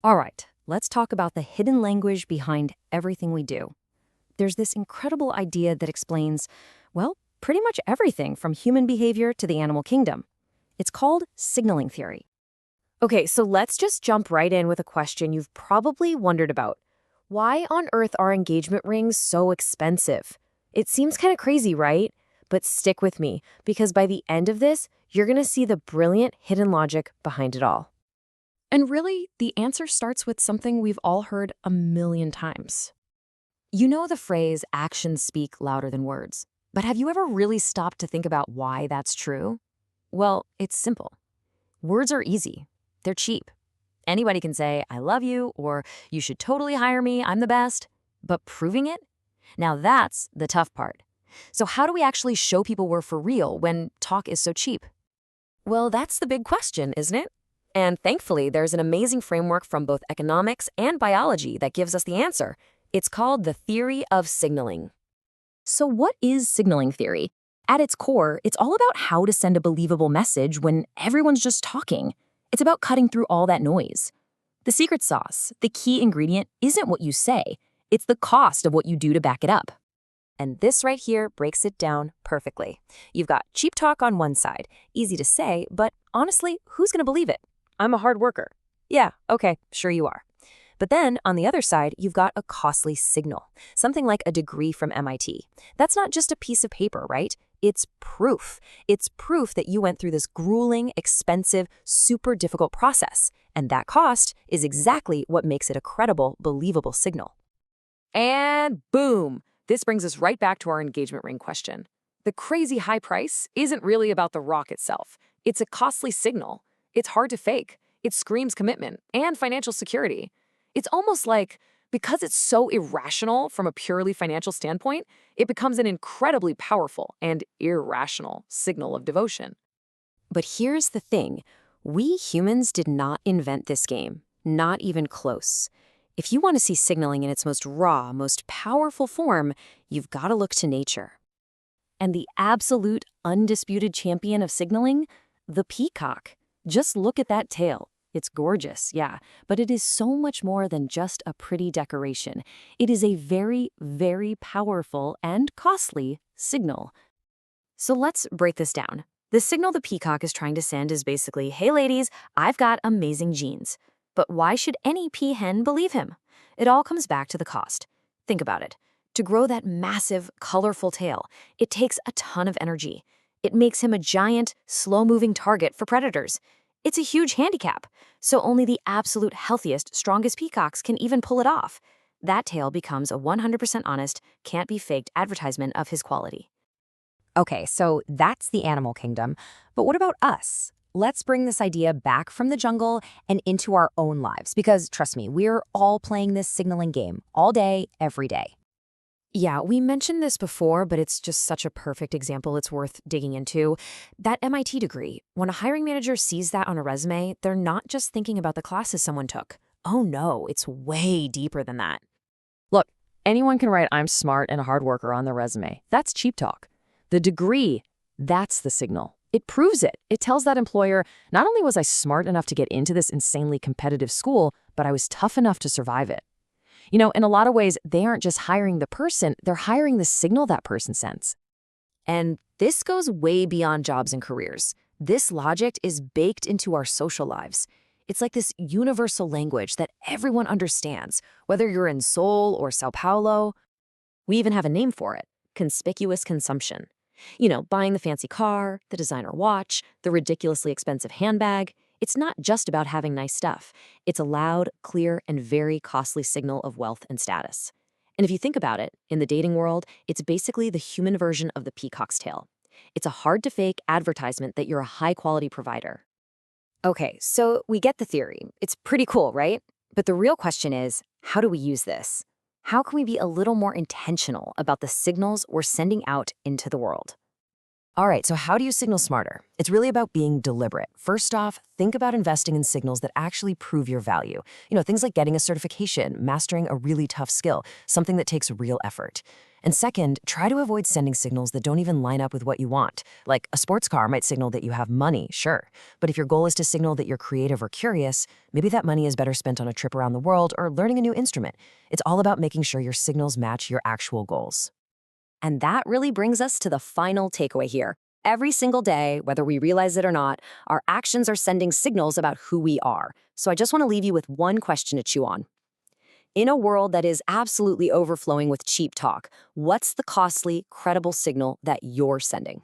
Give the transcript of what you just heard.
All right, let's talk about the hidden language behind everything we do. There's this incredible idea that explains, well, pretty much everything from human behavior to the animal kingdom. It's called signaling theory. Okay, so let's just jump right in with a question you've probably wondered about. Why on earth are engagement rings so expensive? It seems kind of crazy, right? But stick with me, because by the end of this, you're going to see the brilliant hidden logic behind it all. And really, the answer starts with something we've all heard a million times. You know the phrase, actions speak louder than words. But have you ever really stopped to think about why that's true? Well, it's simple. Words are easy. They're cheap. Anybody can say, I love you, or you should totally hire me, I'm the best. But proving it? Now that's the tough part. So how do we actually show people we're for real when talk is so cheap? Well, that's the big question, isn't it? And thankfully, there's an amazing framework from both economics and biology that gives us the answer. It's called the theory of signaling. So what is signaling theory? At its core, it's all about how to send a believable message when everyone's just talking. It's about cutting through all that noise. The secret sauce, the key ingredient, isn't what you say. It's the cost of what you do to back it up. And this right here breaks it down perfectly. You've got cheap talk on one side, easy to say, but honestly, who's going to believe it? I'm a hard worker. Yeah, okay, sure you are. But then, on the other side, you've got a costly signal, something like a degree from MIT. That's not just a piece of paper, right? It's proof. It's proof that you went through this grueling, expensive, super difficult process. And that cost is exactly what makes it a credible, believable signal. And boom! This brings us right back to our engagement ring question. The crazy high price isn't really about the rock itself. It's a costly signal. It's hard to fake. It screams commitment and financial security. It's almost like, because it's so irrational from a purely financial standpoint, it becomes an incredibly powerful and irrational signal of devotion. But here's the thing. We humans did not invent this game. Not even close. If you want to see signaling in its most raw, most powerful form, you've got to look to nature. And the absolute, undisputed champion of signaling? The peacock. Just look at that tail. It's gorgeous, yeah, but it is so much more than just a pretty decoration. It is a very, very powerful and costly signal. So let's break this down. The signal the peacock is trying to send is basically, hey ladies, I've got amazing genes. But why should any peahen believe him? It all comes back to the cost. Think about it. To grow that massive, colorful tail, it takes a ton of energy. It makes him a giant, slow-moving target for predators. It's a huge handicap, so only the absolute healthiest, strongest peacocks can even pull it off. That tail becomes a 100% honest, can't-be-faked advertisement of his quality. Okay, so that's the animal kingdom. But what about us? Let's bring this idea back from the jungle and into our own lives, because trust me, we're all playing this signaling game all day, every day. Yeah, we mentioned this before, but it's just such a perfect example it's worth digging into. That MIT degree, when a hiring manager sees that on a resume, they're not just thinking about the classes someone took. Oh no, it's way deeper than that. Look, anyone can write I'm smart and a hard worker on their resume. That's cheap talk. The degree, that's the signal. It proves it. It tells that employer, not only was I smart enough to get into this insanely competitive school, but I was tough enough to survive it. You know, in a lot of ways, they aren't just hiring the person, they're hiring the signal that person sends. And this goes way beyond jobs and careers. This logic is baked into our social lives. It's like this universal language that everyone understands, whether you're in Seoul or Sao Paulo. We even have a name for it, conspicuous consumption. You know, buying the fancy car, the designer watch, the ridiculously expensive handbag. It's not just about having nice stuff. It's a loud, clear, and very costly signal of wealth and status. And if you think about it, in the dating world, it's basically the human version of the peacock's tail. It's a hard-to-fake advertisement that you're a high-quality provider. Okay, so we get the theory. It's pretty cool, right? But the real question is, how do we use this? How can we be a little more intentional about the signals we're sending out into the world? All right, so how do you signal smarter? It's really about being deliberate. First off, think about investing in signals that actually prove your value. You know, things like getting a certification, mastering a really tough skill, something that takes real effort. And second, try to avoid sending signals that don't even line up with what you want. Like a sports car might signal that you have money, sure. But if your goal is to signal that you're creative or curious, maybe that money is better spent on a trip around the world or learning a new instrument. It's all about making sure your signals match your actual goals. And that really brings us to the final takeaway here. Every single day, whether we realize it or not, our actions are sending signals about who we are. So I just want to leave you with one question to chew on. In a world that is absolutely overflowing with cheap talk, what's the costly, credible signal that you're sending?